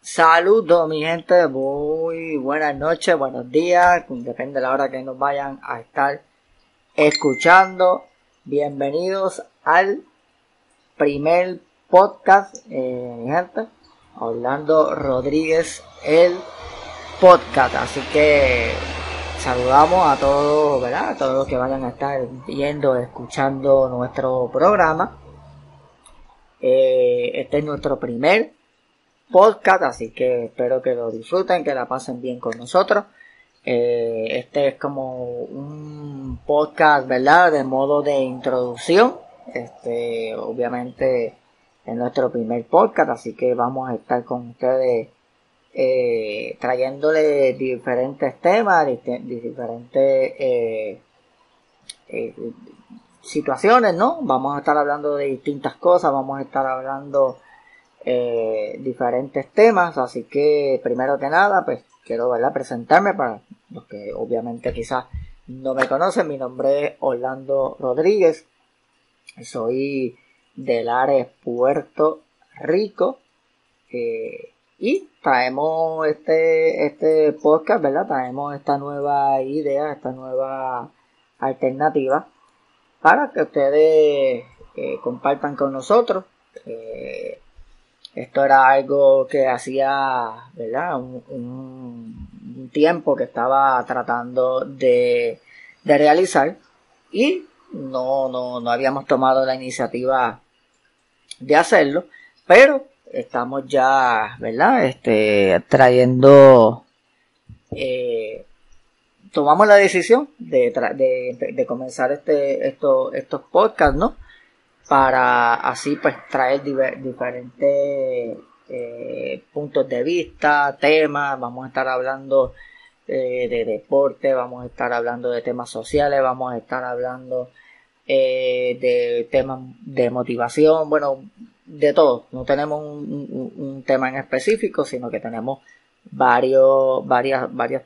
Saludos mi gente, muy buenas noches, buenos días, depende de la hora que nos vayan a estar escuchando. Bienvenidos al primer podcast, mi gente, Orlando Rodríguez, el podcast. Así que saludamos a todos, ¿verdad? A todos los que vayan a estar viendo, escuchando nuestro programa. Este es nuestro primer podcast, así que espero que lo disfruten, que la pasen bien con nosotros. Este es como un podcast, ¿verdad? De modo de introducción. Obviamente es nuestro primer podcast, así que vamos a estar con ustedes trayéndole diferentes temas, diferentes situaciones, ¿no? Vamos a estar hablando de distintas cosas, vamos a estar hablando diferentes temas, así que primero que nada pues quiero, ¿verdad?, presentarme para los que obviamente quizás no me conocen. Mi nombre es Orlando Rodríguez, soy de Lares, Puerto Rico, y traemos este podcast, ¿verdad? Traemos esta nueva idea, esta nueva alternativa para que ustedes compartan con nosotros. Esto era algo que hacía, ¿verdad?, un tiempo que estaba tratando de realizar y no habíamos tomado la iniciativa de hacerlo, pero estamos ya, ¿verdad?, trayendo, tomamos la decisión de comenzar estos podcasts, ¿no?, para así pues traer diferentes puntos de vista, temas. Vamos a estar hablando de deporte, vamos a estar hablando de temas sociales, vamos a estar hablando de temas de motivación, bueno, de todo. No tenemos un tema en específico, sino que tenemos varios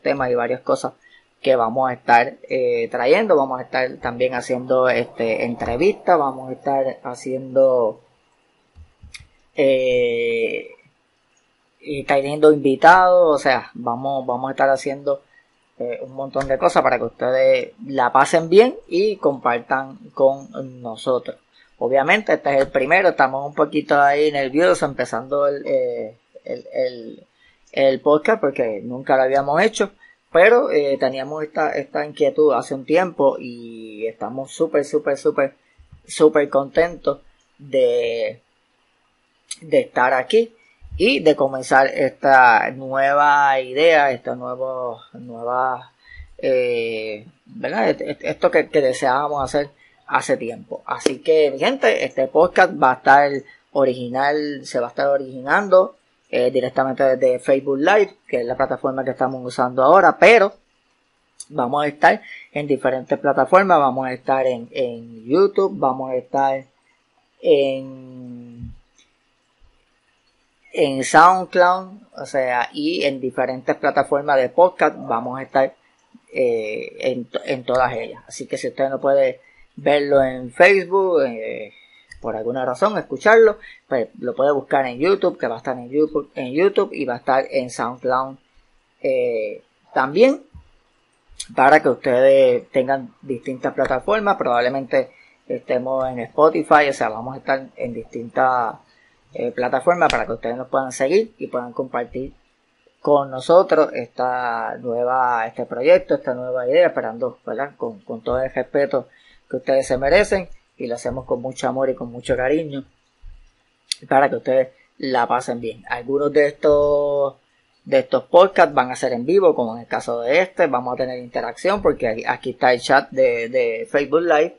temas y varias cosas que vamos a estar trayendo. Vamos a estar también haciendo entrevistas, vamos a estar haciendo y trayendo invitados, o sea, vamos a estar haciendo un montón de cosas para que ustedes la pasen bien y compartan con nosotros. Obviamente este es el primero, estamos un poquito ahí nerviosos empezando el podcast porque nunca lo habíamos hecho. Pero teníamos esta inquietud hace un tiempo y estamos súper contentos de estar aquí y de comenzar esta nueva idea, ¿verdad? Esto que deseábamos hacer hace tiempo. Así que, mi gente, este podcast se va a estar originando directamente desde Facebook Live, que es la plataforma que estamos usando ahora, pero vamos a estar en diferentes plataformas. Vamos a estar en YouTube, vamos a estar en SoundCloud, o sea, y en diferentes plataformas de podcast vamos a estar en todas ellas. Así que si usted no puede verlo en Facebook, por alguna razón escucharlo, pues lo puede buscar en YouTube, que va a estar en YouTube y va a estar en SoundCloud también, para que ustedes tengan distintas plataformas. Probablemente estemos en Spotify, o sea, vamos a estar en distintas plataformas para que ustedes nos puedan seguir y puedan compartir con nosotros este proyecto, esta nueva idea, esperando, ¿verdad?, con todo el respeto que ustedes se merecen, y lo hacemos con mucho amor y con mucho cariño para que ustedes la pasen bien. Algunos de estos podcasts van a ser en vivo, como en el caso de vamos a tener interacción porque aquí está el chat de Facebook Live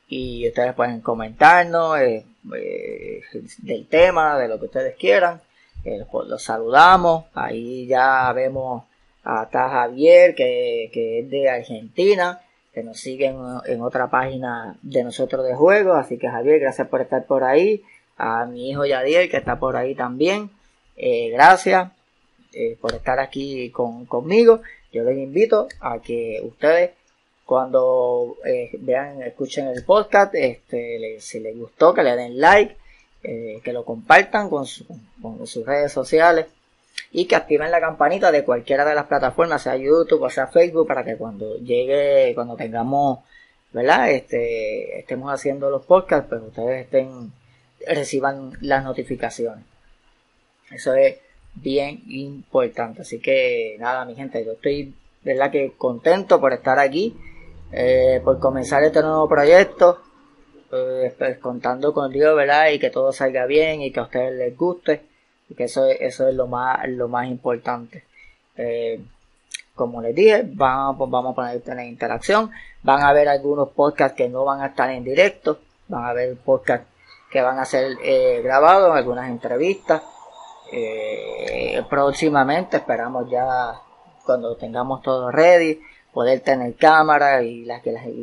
y ustedes pueden comentarnos del tema, de lo que ustedes quieran. Los saludamos. Ahí ya vemos a Javier, que es de Argentina, que nos sigue en otra página de nosotros de juegos. Así que, Javier, gracias por estar por ahí. A mi hijo Yadiel, que está por ahí también, gracias por estar aquí conmigo. Yo les invito a que ustedes, cuando escuchen el podcast, si les gustó, que le den like, que lo compartan con sus redes sociales, y que activen la campanita de cualquiera de las plataformas, sea YouTube o sea Facebook, para que cuando tengamos, ¿verdad? Estemos haciendo los podcasts, pues ustedes reciban las notificaciones. Eso es bien importante. Así que nada, mi gente, yo estoy, ¿verdad?, que contento por estar aquí, por comenzar este nuevo proyecto, pues, contando con Dios, ¿verdad?, y que todo salga bien y que a ustedes les guste, y que eso es lo más importante. Como les dije, vamos a poner en interacción. Van a haber algunos podcasts que no van a estar en directo, van a haber podcasts que van a ser grabados, algunas entrevistas. Próximamente, esperamos ya cuando tengamos todo ready, poder tener cámara y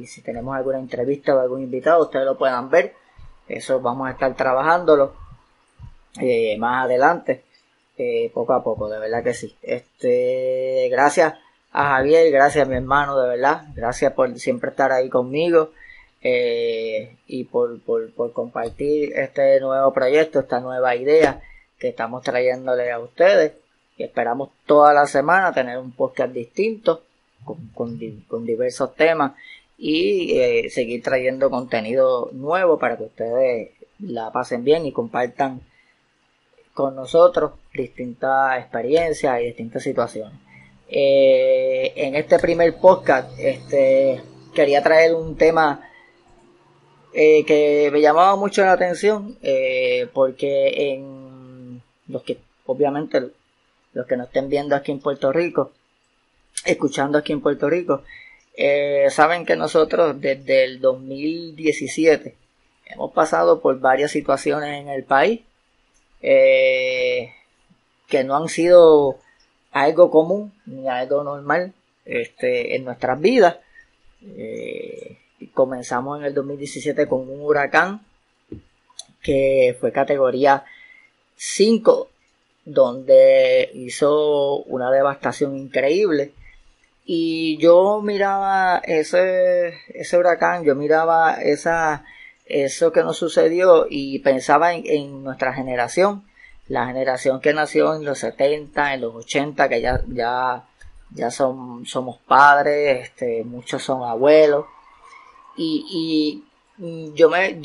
si tenemos alguna entrevista o algún invitado, ustedes lo puedan ver. Eso vamos a estar trabajándolo más adelante, poco a poco, de verdad que sí. Gracias a Javier, gracias a mi hermano, de verdad, gracias por siempre estar ahí conmigo, y por compartir este nuevo proyecto, esta nueva idea que estamos trayéndole a ustedes, y esperamos toda la semana tener un podcast distinto con diversos temas y seguir trayendo contenido nuevo para que ustedes la pasen bien y compartan con nosotros distintas experiencias y distintas situaciones. En este primer podcast quería traer un tema que me llamaba mucho la atención, porque obviamente los que nos estén viendo aquí en Puerto Rico, escuchando aquí en Puerto Rico, saben que nosotros desde el 2017 hemos pasado por varias situaciones en el país que no han sido algo común ni algo normal en nuestras vidas. Comenzamos en el 2017 con un huracán que fue categoría 5, donde hizo una devastación increíble, y yo miraba ese huracán, yo miraba eso que nos sucedió y pensaba en nuestra generación, la generación que nació en los 70, en los 80, que ya somos padres, muchos son abuelos, y yo me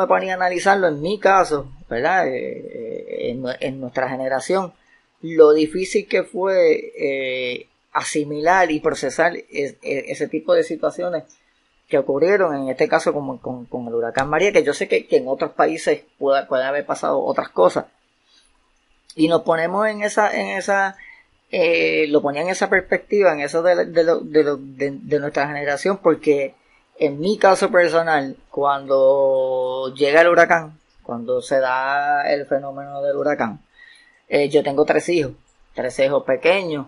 ponía a analizarlo en mi caso, ¿verdad? En nuestra generación, lo difícil que fue asimilar y procesar ese tipo de situaciones que ocurrieron, en este caso como con el huracán María, que yo sé que en otros países puede haber pasado otras cosas, y nos ponemos lo ponía en esa perspectiva, en eso de nuestra generación, porque en mi caso personal, cuando llega el huracán, cuando se da el fenómeno del huracán, yo tengo 3 hijos pequeños,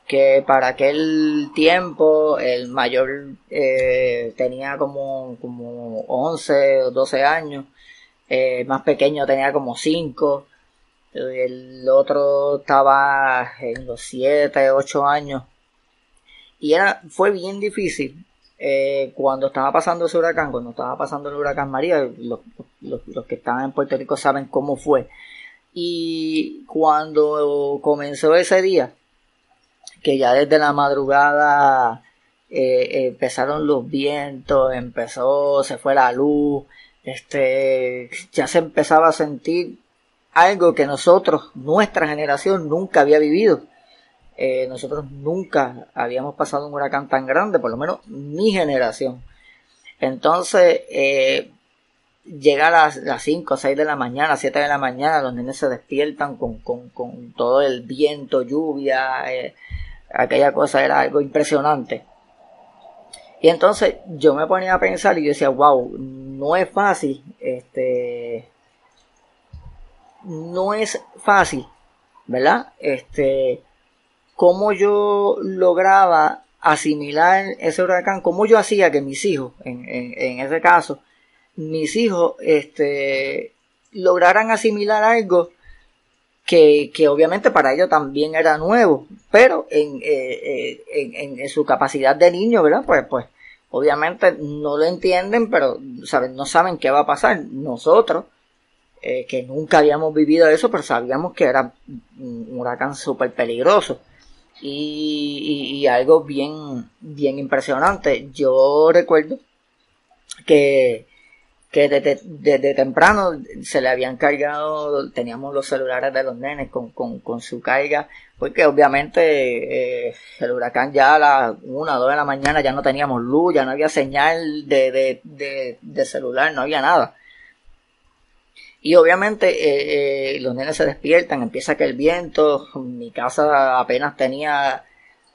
que para aquel tiempo el mayor tenía como 11 o 12 años, más pequeño tenía como 5, el otro estaba en los 7, 8 años, y fue bien difícil cuando estaba pasando ese huracán, cuando estaba pasando el huracán María. Los que estaban en Puerto Rico saben cómo fue. Y cuando comenzó ese día, que ya desde la madrugada empezaron los vientos, se fue la luz, ya se empezaba a sentir algo que nuestra generación nunca había vivido. Nosotros nunca habíamos pasado un huracán tan grande, por lo menos mi generación. Entonces, llega a las 5, 6 de la mañana, 7 de la mañana, los nenes se despiertan con todo el viento, lluvia, aquella cosa era algo impresionante. Y entonces yo me ponía a pensar y yo decía, wow, no es fácil, ¿verdad? Cómo yo lograba asimilar ese huracán, cómo yo hacía que mis hijos, en ese caso, mis hijos, lograran asimilar algo que obviamente para ellos también era nuevo, pero en su capacidad de niño, ¿verdad? Pues obviamente no lo entienden, pero no saben qué va a pasar. Nosotros, que nunca habíamos vivido eso, pero sabíamos que era un huracán súper peligroso y algo bien, bien impresionante. Yo recuerdo que desde temprano se le habían cargado, teníamos los celulares de los nenes con su carga, porque obviamente el huracán ya a las 1 o 2 de la mañana ya no teníamos luz, ya no había señal de celular, no había nada. Y obviamente los nenes se despiertan, empieza a caer viento, mi casa apenas tenía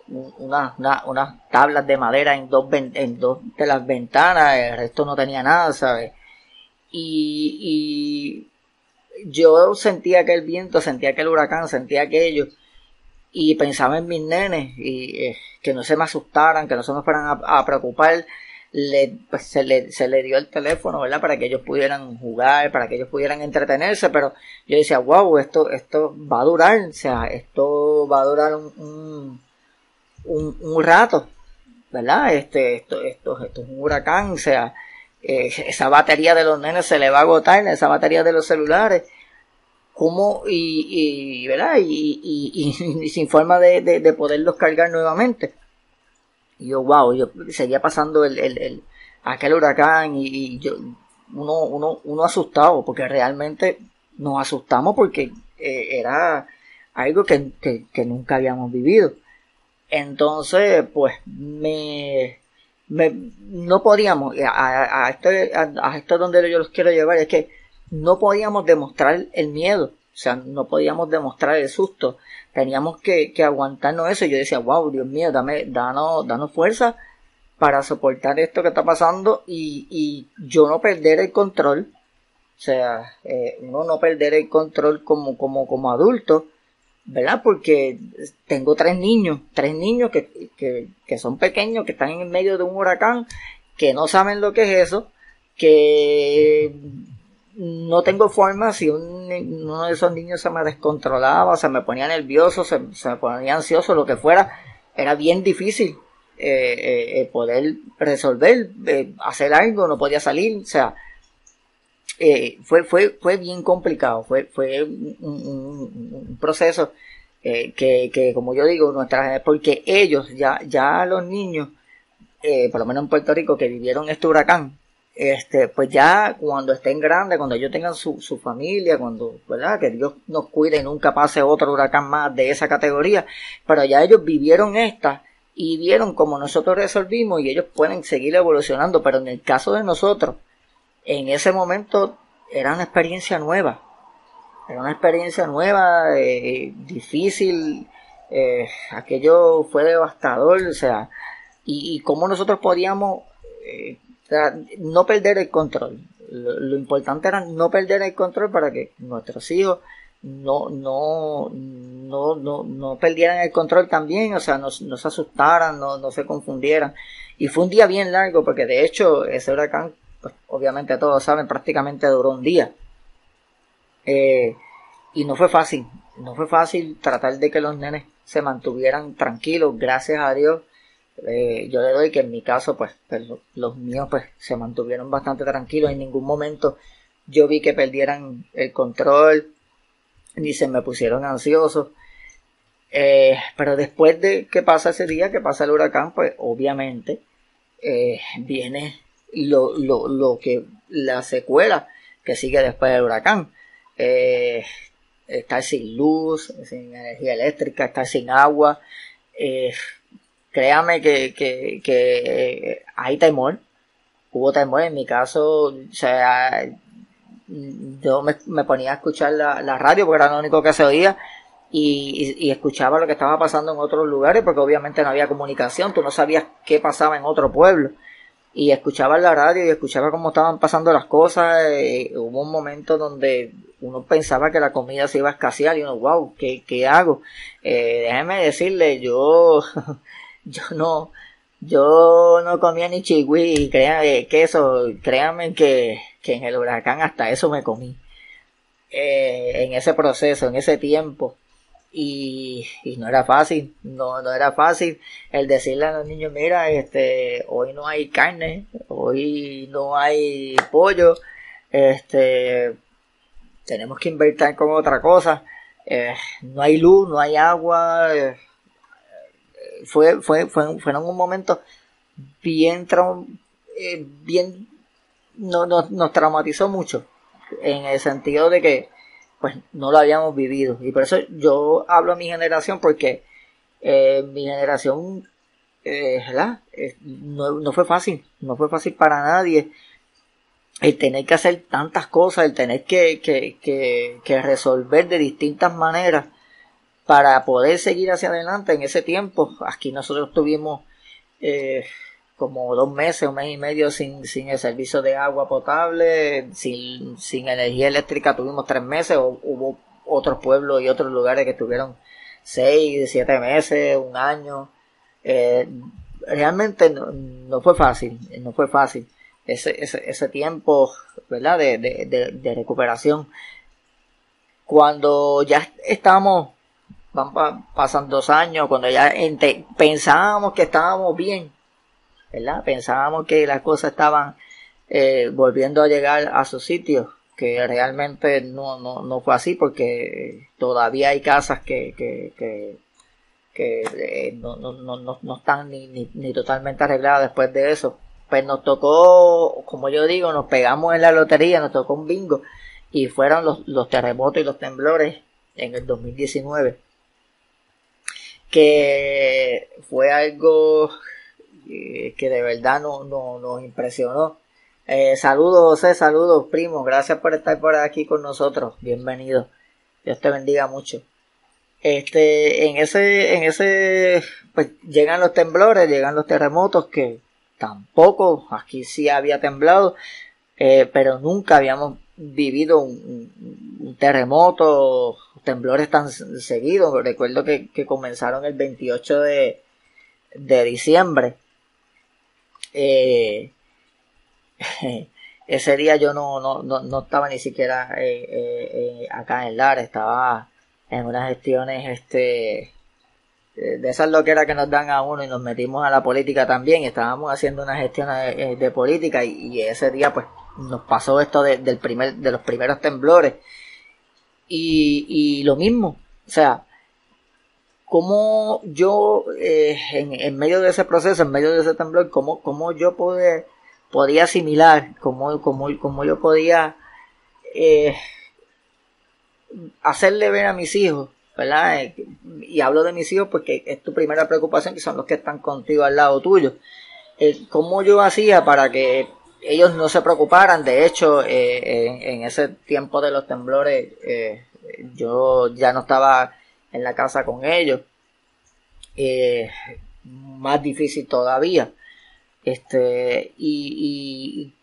unas tablas de madera en dos de las ventanas, el resto no tenía nada, ¿sabes? Y yo sentía aquel viento, sentía aquel huracán, sentía aquello y pensaba en mis nenes y que no se me asustaran, que no se me fueran a preocupar. Pues se le dio el teléfono, ¿verdad? Para que ellos pudieran jugar, para que ellos pudieran entretenerse, pero yo decía, wow, esto va a durar, o sea, esto va a durar un rato, ¿verdad? Esto es un huracán, o sea, esa batería de los nenes se le va a agotar, esa batería de los celulares, ¿cómo? ¿Verdad? Y sin forma de poderlos cargar nuevamente. Y yo, wow, yo seguía pasando aquel huracán y yo, uno asustado, porque realmente nos asustamos porque era algo que nunca habíamos vivido. Entonces, pues, no podíamos, a esto donde yo los quiero llevar, es que no podíamos demostrar el miedo, o sea, no podíamos demostrar el susto, teníamos que aguantarnos eso. Y yo decía, wow, Dios mío, danos fuerza para soportar esto que está pasando y yo no perder el control, o sea, uno no perder el control como adulto, ¿verdad? Porque tengo tres niños que son pequeños, que están en medio de un huracán, que no saben lo que es eso, que no tengo forma. Si uno de esos niños se me descontrolaba, se me ponía nervioso, se me ponía ansioso, lo que fuera, era bien difícil poder resolver, hacer algo, no podía salir, o sea, fue bien complicado, fue un proceso que como yo digo, porque ellos ya los niños, por lo menos en Puerto Rico, que vivieron este huracán, pues ya cuando estén grandes, cuando ellos tengan su familia, cuando, ¿verdad? Que Dios nos cuide y nunca pase otro huracán más de esa categoría, pero ya ellos vivieron esta y vieron cómo nosotros resolvimos y ellos pueden seguir evolucionando. Pero en el caso de nosotros, en ese momento era una experiencia nueva, difícil, aquello fue devastador, o sea, y cómo nosotros podíamos no perder el control. Lo importante era no perder el control para que nuestros hijos no perdieran el control también, o sea, no se asustaran, no se confundieran. Y fue un día bien largo, porque de hecho ese huracán, pues, obviamente todos saben, prácticamente duró un día. Y no fue fácil tratar de que los nenes se mantuvieran tranquilos. Gracias a Dios, yo le doy que en mi caso, pues los míos pues se mantuvieron bastante tranquilos. En ningún momento yo vi que perdieran el control, ni se me pusieron ansiosos. Pero después de que pasa ese día, que pasa el huracán, pues obviamente viene la secuela que sigue después del huracán. Estar sin luz, sin energía eléctrica, estar sin agua. Créame que hay temor. Hubo temor en mi caso, o sea, yo me ponía a escuchar la radio porque era lo único que se oía y escuchaba lo que estaba pasando en otros lugares, porque obviamente no había comunicación, tú no sabías qué pasaba en otro pueblo, y escuchaba la radio y escuchaba cómo estaban pasando las cosas. Hubo un momento donde uno pensaba que la comida se iba a escasear y uno, wow, ¿qué hago? Déjeme decirle, yo no comía ni chigüí, queso, créanme que en el huracán hasta eso me comí, en ese proceso, en ese tiempo, y no era fácil, no era fácil el decirle a los niños, mira, hoy no hay carne, hoy no hay pollo, tenemos que invertir con otra cosa, no hay luz, no hay agua, fueron un momento bien, nos traumatizó mucho, en el sentido de que pues no lo habíamos vivido, y por eso yo hablo a mi generación, porque mi generación, ¿verdad? No fue fácil para nadie el tener que hacer tantas cosas, el tener que resolver de distintas maneras para poder seguir hacia adelante. En ese tiempo, aquí nosotros tuvimos como 2 meses, 1 mes y medio sin el servicio de agua potable, sin energía eléctrica tuvimos 3 meses, hubo otros pueblos y otros lugares que tuvieron 6, 7 meses, 1 año. Realmente no fue fácil, ese tiempo, ¿verdad? De recuperación. Cuando ya estábamos, pasan 2 años, cuando ya pensábamos que estábamos bien, ¿verdad? Pensábamos que las cosas estaban volviendo a llegar a su sitio, que realmente no fue así, porque todavía hay casas que no están ni totalmente arregladas después de eso. Pues nos tocó, como yo digo, nos pegamos en la lotería, nos tocó un bingo, y fueron los terremotos y los temblores en el 2019, que fue algo que de verdad nos impresionó. Saludos, José, saludos, primo, gracias por estar por aquí con nosotros, bienvenido, Dios te bendiga mucho. En ese pues llegan los temblores, llegan los terremotos, que tampoco, aquí sí había temblado, pero nunca habíamos vivido un terremoto, temblores tan seguidos. Recuerdo que comenzaron el 28 de diciembre. Ese día yo no estaba ni siquiera acá en Lara, estaba en unas gestiones de esas loqueras que nos dan a uno, y nos metimos a la política también. Estábamos haciendo una gestión de política, y ese día pues nos pasó esto de los primeros temblores, y lo mismo, o sea, como yo en medio de ese proceso, en medio de ese temblor, como yo podía asimilar, como yo podía hacerle ver a mis hijos, ¿verdad? Y hablo de mis hijos porque es tu primera preocupación, que son los que están contigo al lado tuyo. ¿Cómo yo hacía para que ellos no se preocuparan? De hecho, en ese tiempo de los temblores, yo ya no estaba en la casa con ellos. Más difícil todavía. Y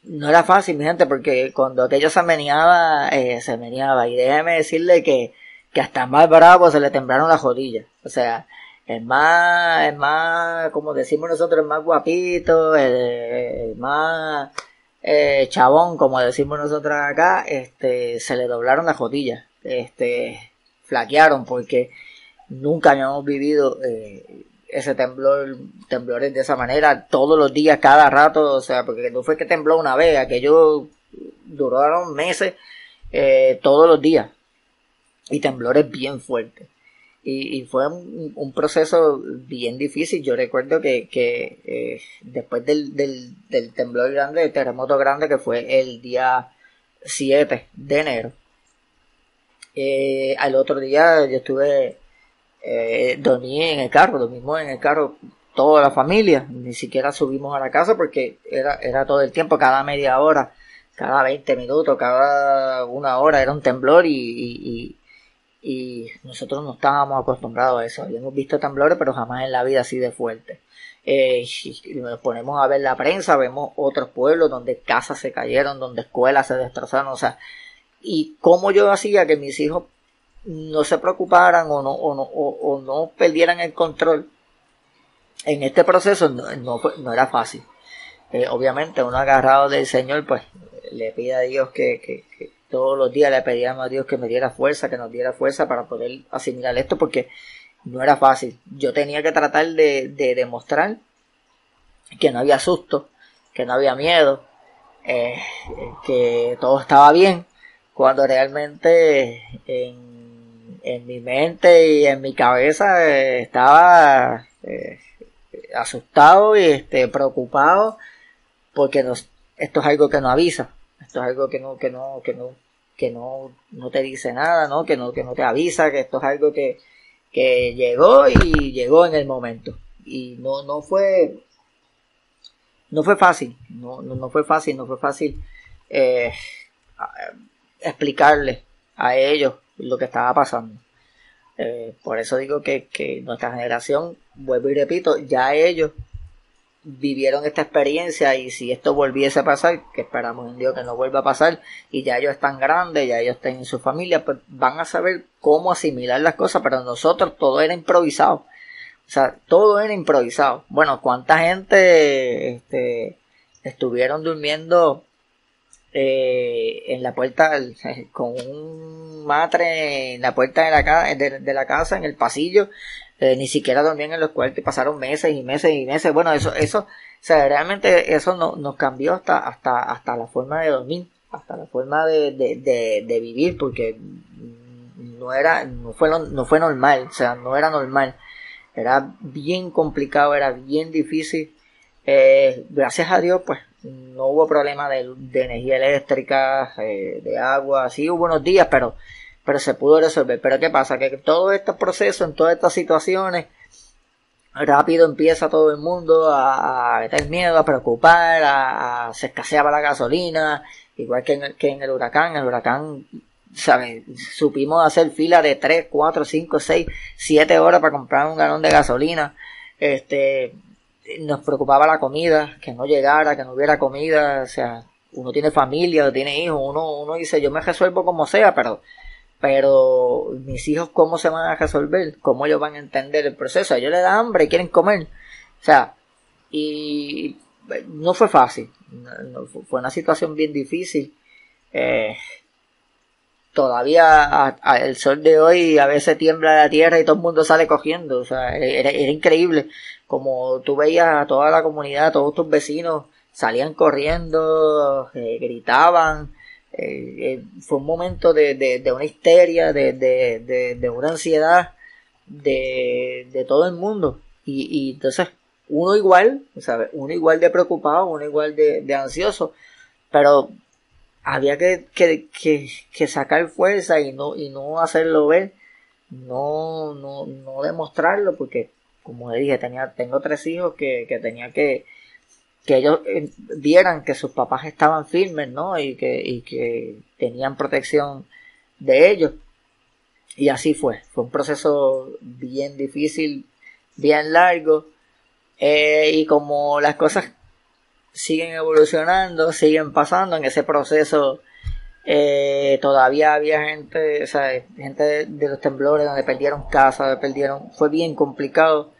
no era fácil, mi gente, porque cuando aquello se meneaba. Y déjeme decirle que hasta más bravo se le temblaron las rodillas. O sea, el más, como decimos nosotros, el más guapito, el más chabón, como decimos nosotros acá, se le doblaron las rodillas, flaquearon, porque nunca habíamos vivido ese temblores de esa manera, todos los días, cada rato. O sea, porque no fue que tembló una vez, aquello duraron meses, todos los días, y temblores bien fuertes, y fue un proceso bien difícil. Yo recuerdo que después del temblor grande, del terremoto grande, que fue el día 7 de enero, al otro día yo estuve, dormimos en el carro toda la familia, ni siquiera subimos a la casa, porque era todo el tiempo, cada media hora, cada 20 minutos, cada 1 hora era un temblor, y nosotros no estábamos acostumbrados a eso. Habíamos visto temblores, pero jamás en la vida así de fuerte. Y nos ponemos a ver la prensa, vemos otros pueblos donde casas se cayeron, donde escuelas se destrozaron, o sea, y cómo yo hacía que mis hijos no se preocuparan o no perdieran el control en este proceso. No era fácil. Obviamente uno agarrado del Señor, pues le pide a Dios que todos los días le pedíamos a Dios que me diera fuerza, que nos diera fuerza para poder asimilar esto, porque no era fácil. Yo tenía que tratar de demostrar que no había susto, que no había miedo, que todo estaba bien, cuando realmente en mi mente y en mi cabeza estaba asustado y preocupado porque esto es algo que no avisa, esto es algo que no te dice nada, ¿no? Que no te avisa, que esto es algo que llegó y llegó en el momento. Y no fue fácil, no fue fácil explicarles a ellos lo que estaba pasando. Por eso digo que nuestra generación, vuelvo y repito, ya ellos vivieron esta experiencia, y si esto volviese a pasar, que esperamos en Dios que no vuelva a pasar, y ya ellos están grandes, ya ellos están en su familia, pues van a saber cómo asimilar las cosas. Pero nosotros todo era improvisado, o sea, todo era improvisado. Bueno, cuánta gente estuvieron durmiendo en la puerta, con un matre en la puerta de la casa, en el pasillo. Ni siquiera dormían en los cuartos y pasaron meses y meses y meses. Bueno, eso, o sea, realmente eso nos cambió hasta la forma de dormir, hasta la forma de vivir, porque no fue normal, o sea, no era normal. Era bien complicado, era bien difícil. Gracias a Dios, pues, no hubo problema de energía eléctrica, de agua. Sí hubo unos días, pero se pudo resolver. Pero ¿qué pasa? Que todo este proceso, en todas estas situaciones, rápido empieza todo el mundo a meter miedo, a preocupar, se escaseaba la gasolina, igual que en el huracán, ¿sabes? Supimos hacer fila de 3, 4, 5, 6, 7 horas para comprar un galón de gasolina. Nos preocupaba la comida, que no llegara, que no hubiera comida. O sea, uno tiene familia, tiene hijos, uno dice, yo me resuelvo como sea, pero mis hijos, ¿cómo se van a resolver? ¿Cómo ellos van a entender el proceso? A ellos les da hambre y quieren comer. O sea, y no fue fácil. Fue una situación bien difícil. Todavía el sol de hoy a veces tiembla la tierra y todo el mundo sale cogiendo. O sea, era increíble. Como tú veías a toda la comunidad, todos tus vecinos salían corriendo, gritaban. Fue un momento de una histeria, de una ansiedad de todo el mundo. Y entonces uno igual de preocupado, uno igual de ansioso, pero había que sacar fuerza y no hacerlo ver, no demostrarlo, porque como dije, tengo 3 hijos que tenía que ellos vieran que sus papás estaban firmes, ¿no? Y que tenían protección de ellos. Y así fue un proceso bien difícil, bien largo, y como las cosas siguen evolucionando, siguen pasando en ese proceso, todavía había gente, o sea, gente de los temblores donde perdieron casa, fue bien complicado.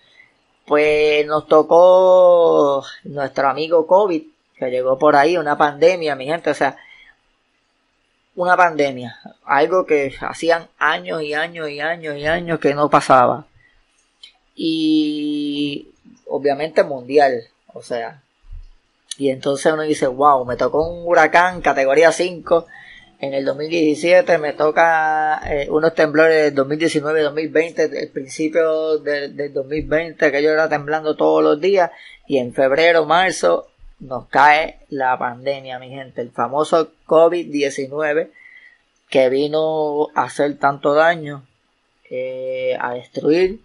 Pues nos tocó nuestro amigo COVID, que llegó por ahí, una pandemia, mi gente, o sea, una pandemia, algo que hacían años y años y años y años que no pasaba. Y obviamente mundial, o sea, y entonces uno dice, wow, me tocó un huracán categoría 5 en el 2017, me toca unos temblores del 2019 y 2020, el principio del 2020, que yo era temblando todos los días, y en febrero, marzo, nos cae la pandemia, mi gente, el famoso COVID-19, que vino a hacer tanto daño, a destruir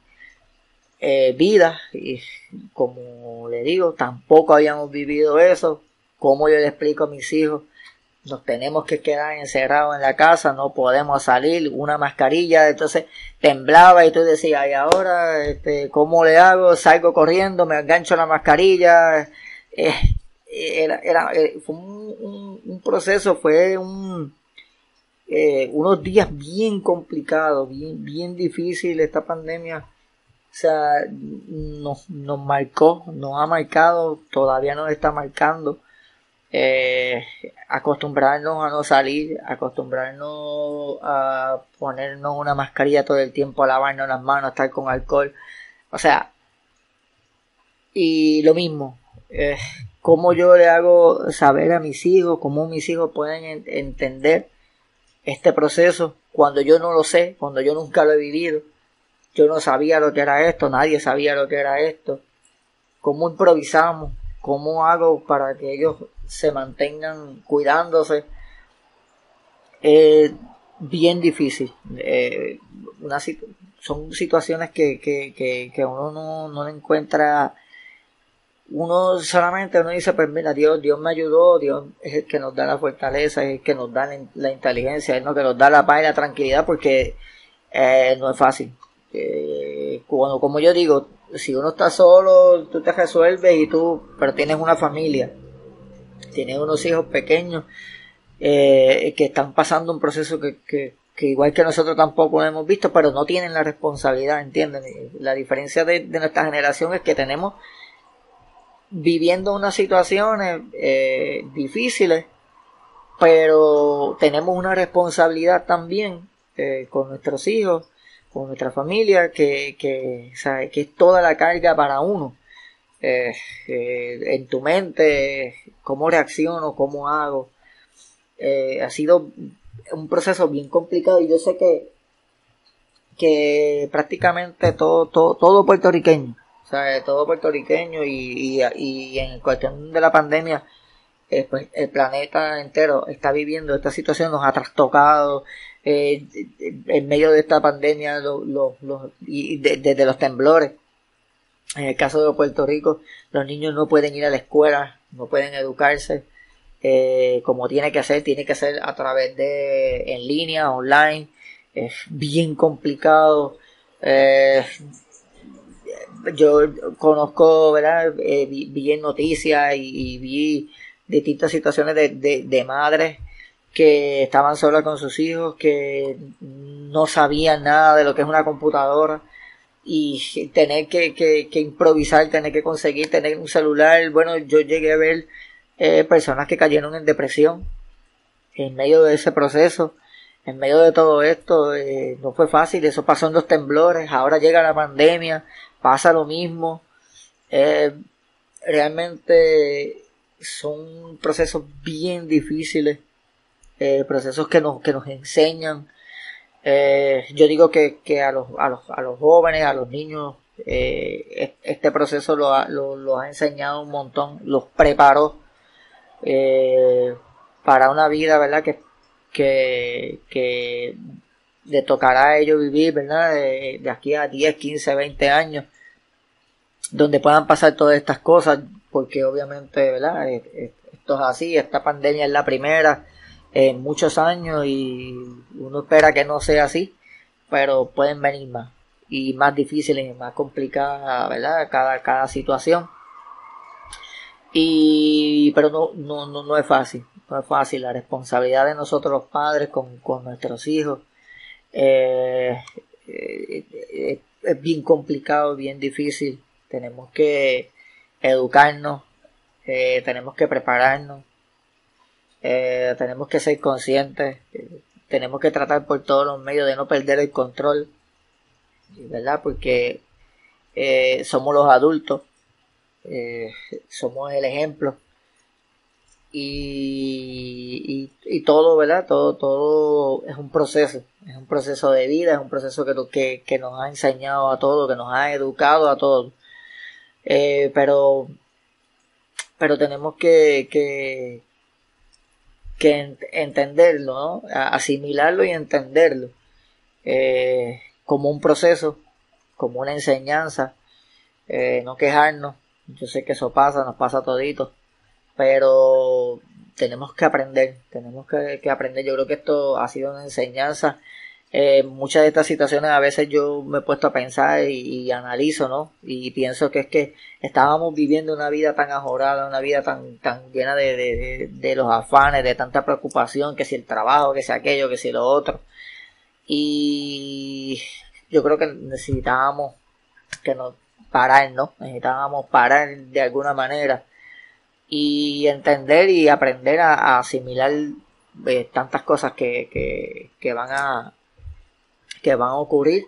vidas, y como le digo, tampoco habíamos vivido eso. Como yo le explico a mis hijos, nos tenemos que quedar encerrados en la casa, no podemos salir, una mascarilla. Entonces temblaba y tú decías, y ahora ¿cómo le hago? Salgo corriendo, me engancho la mascarilla. Fue un proceso, fue unos días bien complicados, bien difícil. Esta pandemia, o sea, nos marcó, nos ha marcado, todavía nos está marcando. Acostumbrarnos a no salir, acostumbrarnos a ponernos una mascarilla todo el tiempo, a lavarnos las manos, a estar con alcohol. O sea, y lo mismo, cómo yo le hago saber a mis hijos, cómo mis hijos pueden entender este proceso cuando yo no lo sé, cuando yo nunca lo he vivido. Yo no sabía lo que era esto, nadie sabía lo que era esto. ¿Cómo improvisamos? ¿Cómo hago para que ellos se mantengan cuidándose? Bien difícil. Son situaciones que uno no encuentra. Uno dice, pues mira, Dios me ayudó, Dios es el que nos da la fortaleza, es el que nos da la inteligencia, es el que nos da la paz y la tranquilidad, porque no es fácil. Como yo digo, si uno está solo, tú te resuelves pero tienes una familia, tienes unos hijos pequeños que están pasando un proceso que igual que nosotros tampoco lo hemos visto, pero no tienen la responsabilidad, ¿entienden? La diferencia de nuestra generación es que tenemos viviendo unas situaciones difíciles, pero tenemos una responsabilidad también con nuestros hijos, con nuestra familia, que es toda la carga para uno. En tu mente, cómo reacciono, cómo hago. Ha sido un proceso bien complicado, y yo sé que prácticamente todo puertorriqueño, todo puertorriqueño y en cuestión de la pandemia, pues el planeta entero está viviendo esta situación, nos ha trastocado. En medio de esta pandemia, desde los temblores, en el caso de Puerto Rico, los niños no pueden ir a la escuela, no pueden educarse como tiene que ser a través en línea, online. Es bien complicado. Yo conozco, ¿verdad? Vi en noticias y vi distintas situaciones de madres que estaban solas con sus hijos, que no sabían nada de lo que es una computadora, y tener que improvisar, tener que conseguir tener un celular. Bueno, yo llegué a ver personas que cayeron en depresión en medio de ese proceso, en medio de todo esto. No fue fácil. Eso pasó en los temblores, ahora llega la pandemia, pasa lo mismo. Realmente son procesos bien difíciles, procesos que nos enseñan. Yo digo que a los jóvenes, a los niños, este proceso lo ha enseñado un montón, los preparó para una vida, ¿verdad? Que le tocará a ellos vivir, ¿verdad? De aquí a 10, 15, 20 años, donde puedan pasar todas estas cosas, porque obviamente, ¿verdad? Esto es así, esta pandemia es la primera en muchos años, y uno espera que no sea así, pero pueden venir más, y más difíciles y más complicadas, ¿verdad? Cada situación. Pero no es fácil, no es fácil. La responsabilidad de nosotros los padres con nuestros hijos es bien complicado, bien difícil. Tenemos que educarnos, tenemos que prepararnos, tenemos que ser conscientes, tenemos que tratar por todos los medios de no perder el control, ¿verdad? Porque somos los adultos, somos el ejemplo, y todo, ¿verdad? Todo es un proceso de vida, es un proceso que nos ha enseñado a todos, que nos ha educado a todos. Pero tenemos que entenderlo, ¿no? Asimilarlo y entenderlo como un proceso, como una enseñanza. No quejarnos. Yo sé que eso nos pasa todito, pero tenemos que aprender, que aprender. Yo creo que esto ha sido una enseñanza. Muchas de estas situaciones a veces yo me he puesto a pensar y analizo, ¿no? Y pienso que es que estábamos viviendo una vida tan ajorada, una vida tan llena de los afanes, de tanta preocupación, que si el trabajo, que si aquello, que si lo otro. Y yo creo que necesitábamos necesitábamos parar de alguna manera y entender y aprender a asimilar tantas cosas que van a ocurrir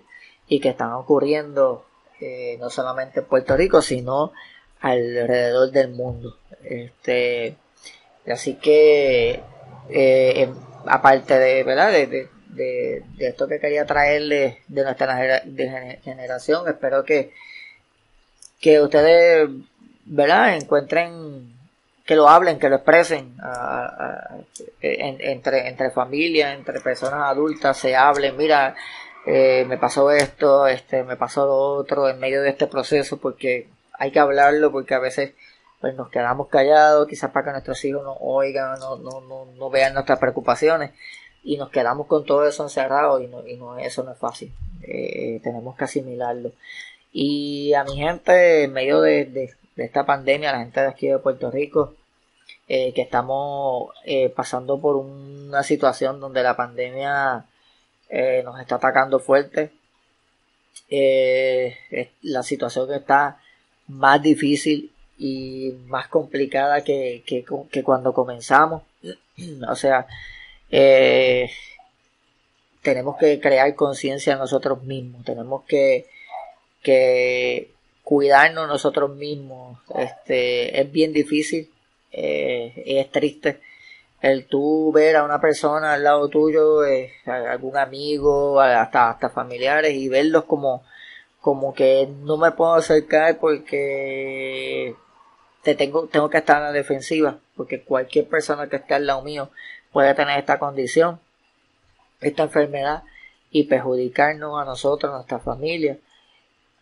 y que están ocurriendo, no solamente en Puerto Rico, sino alrededor del mundo. Así que aparte de, ¿verdad? De esto que quería traerles de nuestra generación, espero que ustedes, ¿verdad? Encuentren, que lo hablen, que lo expresen entre familia, entre personas adultas, se hablen, mira, me pasó esto, me pasó lo otro en medio de este proceso, porque hay que hablarlo, porque a veces pues nos quedamos callados, quizás para que nuestros hijos nos oigan, no vean nuestras preocupaciones, y nos quedamos con todo eso encerrado, y eso no es fácil. Tenemos que asimilarlo. Y a mi gente, en medio de esta pandemia, la gente de aquí de Puerto Rico, que estamos pasando por una situación donde la pandemia nos está atacando fuerte, la situación está más difícil y más complicada que cuando comenzamos. O sea, tenemos que crear conciencia nosotros mismos, tenemos que cuidarnos nosotros mismos. Es bien difícil, es triste el tú ver a una persona al lado tuyo, algún amigo, hasta familiares, y verlos como que no me puedo acercar porque tengo que estar en la defensiva, porque cualquier persona que esté al lado mío puede tener esta condición, esta enfermedad, y perjudicarnos a nosotros, a nuestra familia.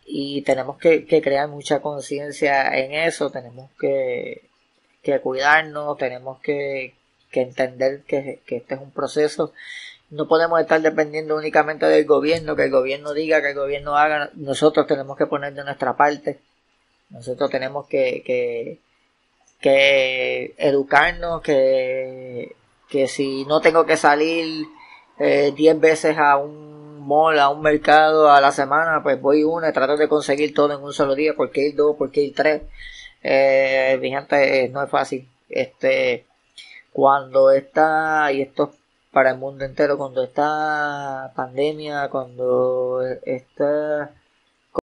Y tenemos que crear mucha conciencia en eso, tenemos que cuidarnos, tenemos que entender que este es un proceso. No podemos estar dependiendo únicamente del gobierno, que el gobierno diga, que el gobierno haga. Nosotros tenemos que poner de nuestra parte. Nosotros tenemos que educarnos, que si no tengo que salir 10 veces a un mall, a un mercado a la semana, pues voy una y trato de conseguir todo en un solo día. ¿Por qué ir 2? ¿Por qué ir 3? Mi gente, no es fácil. Cuando está, y esto es para el mundo entero, cuando esta pandemia, cuando esta